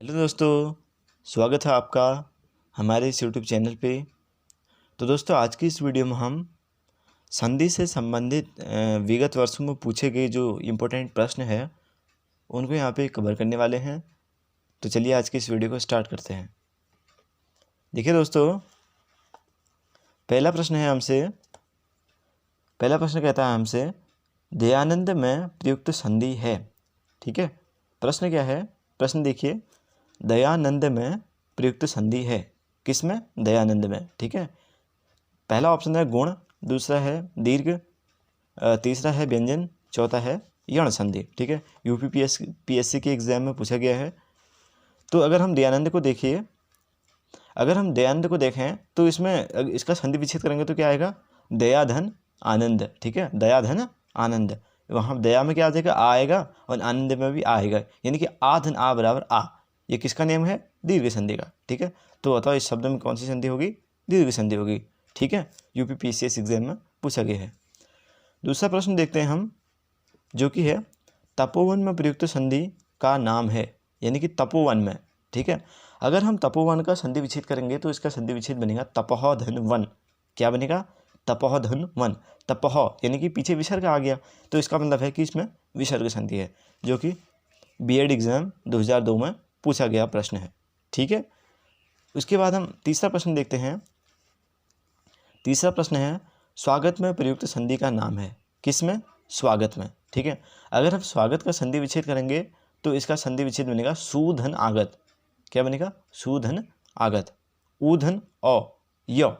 Hello दोस्तों, स्वागत है आपका हमारे इस यूट्यूब चैनल पे। तो दोस्तों, आज की इस वीडियो में हम संधि से संबंधित विगत वर्षों में पूछे गए जो इम्पोर्टेंट प्रश्न है उनको यहाँ पे कवर करने वाले हैं। तो चलिए आज की इस वीडियो को स्टार्ट करते हैं। देखिए दोस्तों, पहला प्रश्न कहता है हमसे दयानंद में प्रयुक्त संधि है। ठीक है, प्रश्न क्या है? प्रश्न देखिए, दयानंद में प्रयुक्त संधि है। किस में? दयानंद में। ठीक है, पहला ऑप्शन है गुण, दूसरा है दीर्घ, तीसरा है व्यंजन, चौथा है यण संधि। ठीक है, यूपीपीएससी के एग्जाम में पूछा गया है। तो अगर हम दयानंद को देखें तो इसमें इसका संधि विच्छेद करेंगे तो क्या आएगा? दया धन आनंद। ठीक है, दया धन आनंद। वहाँ दया में क्या आ जाएगा? आ आएगा, और आनंद में भी आ आएगा, यानी कि आ धन आ बराबर आ। ये किसका नियम है? दीर्घ संधि का। ठीक है, तो बताओ इस शब्द में कौन सी संधि होगी? दीर्घ संधि होगी। ठीक है, यूपीपीसीएस एग्जाम में पूछा गया है। दूसरा प्रश्न देखते हैं हम, जो कि है तपोवन में प्रयुक्त संधि का नाम है, यानी कि तपोवन में। ठीक है, अगर हम तपोवन का संधि विच्छेद करेंगे तो इसका संधि विच्छेद बनेगा तपह धन वन। क्या बनेगा? तपह धन वन। तपह यानी कि पीछे विसर्ग आ गया, तो इसका मतलब है कि इसमें विसर्ग संधि है, जो कि बीएड एग्जाम 2002 में पूछा गया प्रश्न है। ठीक है, उसके बाद हम तीसरा प्रश्न देखते हैं। तीसरा प्रश्न है स्वागत में प्रयुक्त संधि का नाम है। किस में? स्वागत में। ठीक है, अगर हम स्वागत का संधि विच्छेद करेंगे तो इसका संधि विच्छेद बनेगा सुधन आगत। क्या बनेगा? सुधन आगत। ऊधन अ य,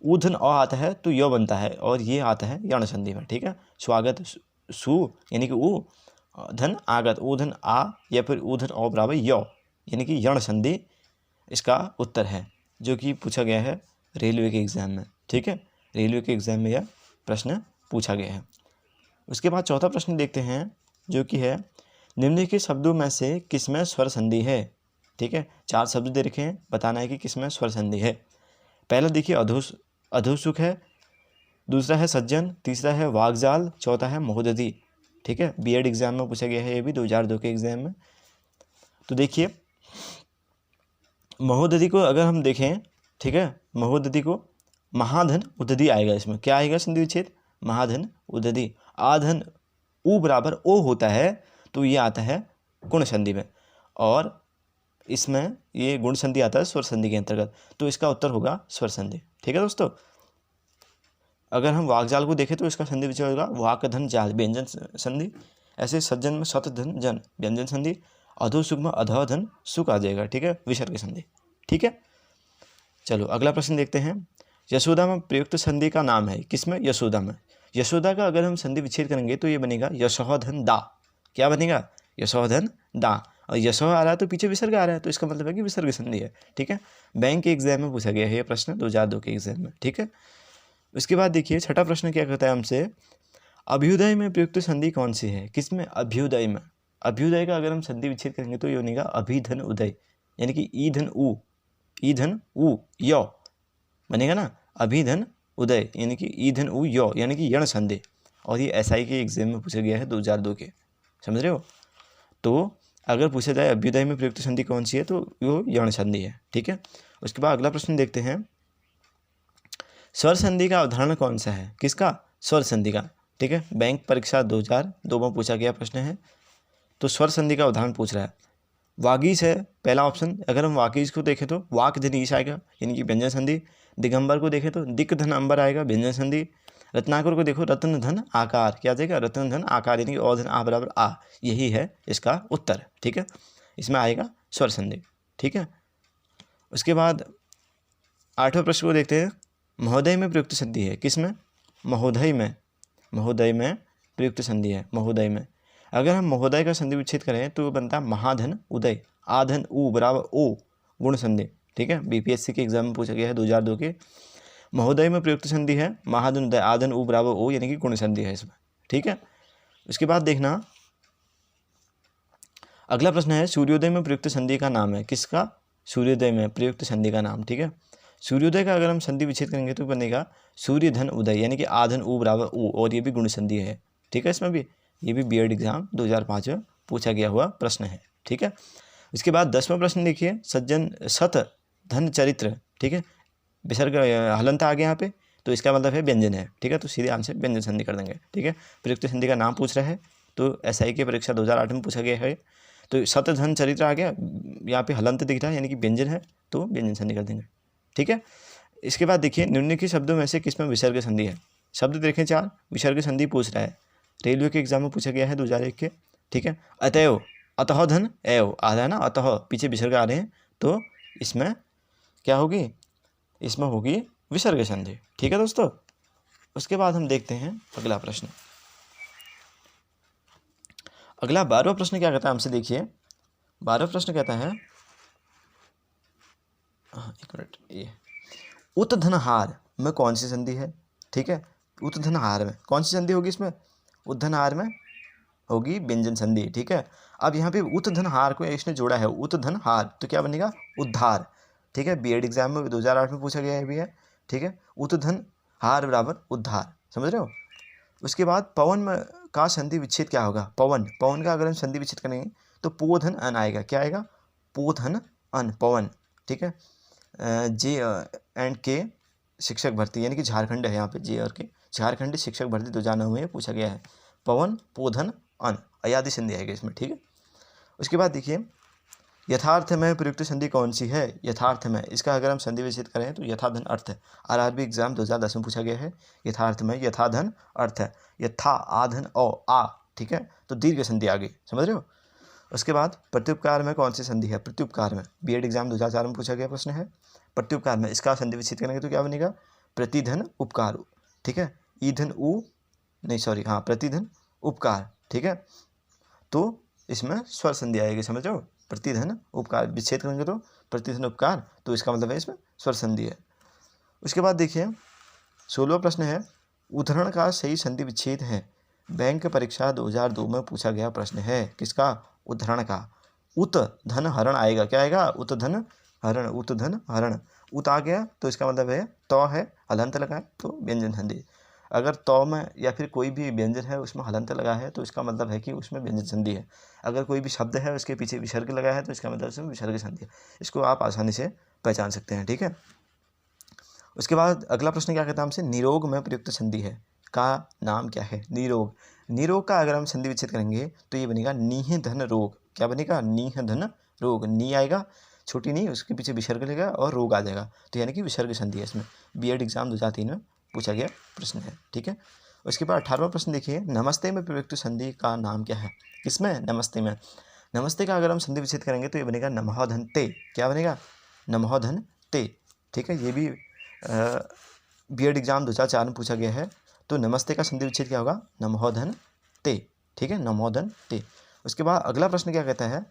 ऊधन अ आता है तो य बनता है, और ये आता है यण संधि में। ठीक है, स्वागत सु यानी कि ऊ, धन आगत, ऊधन आ, या फिर ऊधन अ बराबर य, यानी कि यण संधि इसका उत्तर है, जो कि पूछा गया है रेलवे के एग्जाम में। ठीक है, रेलवे के एग्जाम में यह प्रश्न पूछा गया है। उसके बाद चौथा प्रश्न देखते हैं, जो कि है निम्नलिखित शब्दों में से किसमें स्वर संधि है। ठीक है, 4 शब्द दे रखे हैं, बताना है कि किसमें स्वर संधि है। पहला देखिए अधोसुख है, दूसरा है सज्जन, तीसरा है वागजाल, चौथा है महोदधि। ठीक है, बीएड एग्जाम में पूछा गया है, ये भी 2002 के एग्जाम में। तो देखिए महोदधि को अगर हम देखें, ठीक है, महोदधि को महाधन उदधि आएगा। इसमें क्या आएगा संधि विच्छेद? महाधन उदधि। आधन उ बराबर ओ होता है, तो ये आता है गुण संधि में, और इसमें ये गुण संधि आता है स्वर संधि के अंतर्गत, तो इसका उत्तर होगा स्वर संधि। ठीक है दोस्तों, अगर हम वाकजाल को देखें तो इसका संधि विच्छेद होगा वाक धन जाल, व्यंजन संधि। ऐसे सज्जन में सत धन जन, व्यंजन संधि। अधोसुख में अधः धन सुख आ जाएगा। ठीक है, विसर्ग संधि। ठीक है, चलो अगला प्रश्न देखते हैं। यशोदा में प्रयुक्त संधि का नाम है। किसमें? यशोदा में। यशोदा का अगर हम संधि विच्छेद करेंगे तो ये बनेगा यशोह धन दा। क्या बनेगा? यशोह धन दा, और यशोह आ रहा है तो पीछे विसर्ग आ रहा है, तो इसका मतलब है कि विसर्ग संधि है। ठीक है, बैंक के एग्जाम में पूछा गया है ये प्रश्न 2002 के एग्जाम में। ठीक है, उसके बाद देखिए छठा प्रश्न क्या कहता है हमसे, अभ्युदय में प्रयुक्त संधि कौन सी है? किसमें? अभ्युदय में। अभ्युदय का अगर हम संधि विच्छेद करेंगे तो ये बनेगा अभिधन उदय, यानी कि ईधन उ य बनेगा ना, अभिधन उदय, यानी कि ईधन उ य, यानी कि यण संधि। और ये एसआई के एग्जाम में पूछा गया है 2002 के, समझ रहे हो? तो अगर पूछा जाए अभ्युदय में प्रयुक्त संधि कौन सी है, तो वो यण संधि है। ठीक है, उसके बाद अगला प्रश्न देखते हैं, स्वर संधि का उदाहरण कौन सा है? किसका? स्वर संधि का। ठीक है, बैंक परीक्षा 2002 में पूछा गया प्रश्न है, तो स्वर संधि का उदाहरण पूछ रहा है। वागीश है पहला ऑप्शन। अगर हम वागीश को देखें तो वाक धन ईश आएगा, यानी कि व्यंजन संधि। दिगंबर को देखें तो दिक धन अंबर आएगा, व्यंजन संधि। रत्नाकर को देखो रत्न धन आकार, क्या आ जाएगा? रत्न धन आकार, यानी कि ओ धन आ बराबर आ। यही है इसका उत्तर। ठीक है, इसमें आएगा स्वर संधि। ठीक है, उसके बाद 8वें प्रश्न को देखते हैं। महोदय में प्रयुक्त संधि है। किसमें? महोदय में। महोदय में प्रयुक्त संधि है, महोदय में। अगर हम महोदय का संधि विच्छेद करें तो बनता है महाधन उदय, आधन उ बराबर ओ, गुण संधि। ठीक है, बीपीएससी के एग्जाम में पूछा गया है 2002 के। महोदय में प्रयुक्त संधि है महाधन उदय, आधन उ बराबर ओ, यानी कि गुण संधि है इसमें। ठीक है, उसके बाद देखना अगला प्रश्न है, सूर्योदय में प्रयुक्त संधि का नाम है। किसका? सूर्योदय में प्रयुक्त संधि का नाम। ठीक है, सूर्योदय का अगर हम संधि विच्छेद करेंगे तो बनेगा सूर्य धन उदय, यानी कि आधन उ बराबर उ, और ये भी गुण संधि है। ठीक है, इसमें भी ये भी बीएड एग्जाम 2005 में पूछा गया हुआ प्रश्न है। ठीक है, इसके बाद 10वां प्रश्न देखिए, सज्जन सत धन चरित्र, ठीक है, विसर्ग हलंत आ गया यहाँ पे, तो इसका मतलब है व्यंजन है, ठीक है, तो सीधे आंसर व्यंजन संधि कर देंगे, ठीक है। प्रयुक्त संधि का नाम पूछ रहा है, तो SI की परीक्षा 2008 में पूछा गया है, तो सत धन चरित्र आ गया, यहाँ पे हलंत दिख रहा है यानी कि व्यंजन है, तो व्यंजन संधि कर देंगे, ठीक है। इसके बाद देखिए, निम्नलिखित शब्दों में से किसमें विसर्ग संधि है। शब्द देखें 4, विसर्ग संधि पूछ रहा है, रेलवे के एग्जाम में पूछा गया है 2001 के, ठीक है। अतएव, अतः धन एव आ रहा है ना, अतः पीछे विसर्ग आ रहे हैं, तो इसमें क्या होगी, इसमें होगी विसर्ग संधि, ठीक है दोस्तों। उसके बाद हम देखते हैं अगला प्रश्न। अगला 12वां प्रश्न क्या कहता है हमसे, देखिए 12वां प्रश्न कहता है, एक मिनट, ये उत्धनहार में कौन सी संधि है, ठीक है। उत्धनहार में कौन सी संधि होगी, इसमें उत्धनहार में होगी व्यंजन संधि, ठीक है। अब यहाँ पे उत्धनहार को इसने जोड़ा है, उत्धनहार, तो क्या बनेगा, उद्धार, ठीक है। BED एग्जाम में 2008 में पूछा गया है भी है, ठीक है। उत्धनहार बराबर उद्धार, समझ रहे हो। उसके बाद पवन में का संधि विच्छेद क्या होगा, पवन, पवन का अगर हम संधि विच्छेद करेंगे तो पोधन अन आएगा, क्या आएगा, पोधन अन, पवन, ठीक है। J&K शिक्षक भर्ती यानी कि झारखंड है यहाँ पे, J और K झारखंड शिक्षक भर्ती 2009 में पूछा गया है, पवन पोधन अन, अयादि संधि आएगी इसमें, ठीक है। उसके बाद देखिए, यथार्थ में प्रयुक्त संधि कौन सी है, यथार्थ में, इसका अगर हम संधि विच्छेद करें तो यथाधन अर्थ है, RRB एग्जाम 2010 में पूछा गया है, यथार्थ में यथाधन अर्थ है, यथा आधन आ, ठीक है, तो दीर्घ संधि आ गई, समझ रहे हो। उसके बाद प्रत्युपकार में कौन सी संधि है, प्रत्युपकार में BED एग्जाम 2004 में पूछा गया प्रश्न है, प्रत्युपकार में इसका संधि विच्छेद करेंगे तो क्या बनेगा, प्रतिधन उपकार, ठीक है, ईधन प्रतिधन उपकार, ठीक है, तो इसमें स्वर संधि आएगी, समझ रहे हो, प्रतिधन उपकार विच्छेद करेंगे तो प्रतिधन उपकार, तो इसका मतलब है इसमें स्वर संधि है। उसके बाद देखिए 16वां प्रश्न है, उद्धरण का सही संधि विच्छेद है, बैंक परीक्षा 2002 में पूछा गया प्रश्न है, किसका, उद्धरण का। उत धन हरण आएगा, क्या आएगा, उत धन हरण, उत धन हरण, उत आ गया तो इसका मतलब है तो है, हलंत लगा है तो व्यंजन संधि। अगर तो में या फिर कोई भी व्यंजन है उसमें हलंत लगा है तो इसका मतलब है कि उसमें व्यंजन संधि है। अगर कोई भी शब्द है उसके पीछे विसर्ग लगा है तो इसका मतलब उसमें विसर्ग संधि है। इसको आप आसानी से पहचान सकते हैं, ठीक है। उसके बाद अगला प्रश्न क्या कहता है हमसे, निरोग में प्रयुक्त संधि है का नाम क्या है, निरोग, निरोग का अगर हम संधि विच्छेद करेंगे तो ये बनेगा नीह धन रोग, क्या बनेगा, नीह धन रोग, नी आएगा छोटी नी, उसके पीछे विसर्ग लगेगा और रोग आ जाएगा, तो यानी कि विसर्ग संधि है इसमें, BED एग्जाम 2003 में पूछा गया प्रश्न है, ठीक है। उसके बाद 18वां प्रश्न देखिए, नमस्ते में प्रयुक्त संधि का नाम क्या है, किसमें, नमस्ते में, नमस्ते का अगर हम संधि विच्छेद करेंगे तो ये बनेगा नमोधन ते, क्या बनेगा, नमोधन ते, ठीक है। ये भी BED एग्जाम 2004 में पूछा गया है, तो नमस्ते का संधि विच्छेद क्या होगा, नमोधन ते, ठीक है, नमोधन ते। उसके बाद अगला प्रश्न क्या कहता है,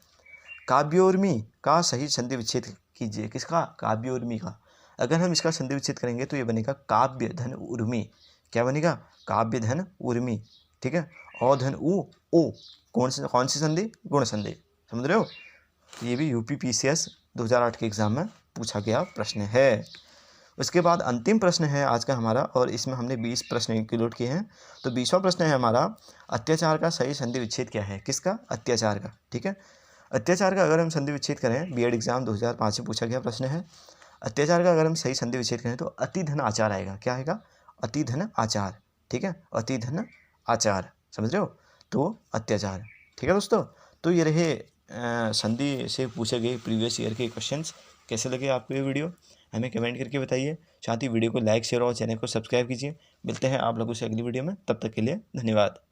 काव्योर्मी का सही संधि विच्छेद कीजिए, किसका, काव्योर्मी का। अगर हम इसका संधि विच्छेद करेंगे तो ये बनेगा काव्य धन उर्मी, क्या बनेगा, काव्य धन उर्मी, ठीक है। औधन ओ, कौन सी संधि, गुण संधि, समझ रहे हो। ये भी UPPCS 2008 के एग्जाम में पूछा गया प्रश्न है। उसके बाद अंतिम प्रश्न है आज का हमारा, और इसमें हमने 20 प्रश्न इंक्लूड किए हैं। तो 20वां प्रश्न है हमारा, अत्याचार का सही संधि विच्छेद क्या है, किसका, अत्याचार का, ठीक है। अत्याचार का अगर हम संधि विच्छेद करें, BED एग्जाम 2005 में पूछा गया प्रश्न है, अत्याचार का अगर हम सही संधि विच्छेद करें तो अतिधन आचार आएगा, क्या आएगा, अतिधन आचार, ठीक है, अतिधन आचार, समझ रहे हो, तो अत्याचार, ठीक है दोस्तों। तो ये रहे संधि से पूछे गए प्रीवियस ईयर के क्वेश्चंस। कैसे लगे आपको ये वीडियो, हमें कमेंट करके बताइए। साथ ही वीडियो को लाइक शेयर और चैनल को सब्सक्राइब कीजिए। मिलते हैं आप लोगों से अगली वीडियो में, तब तक के लिए धन्यवाद।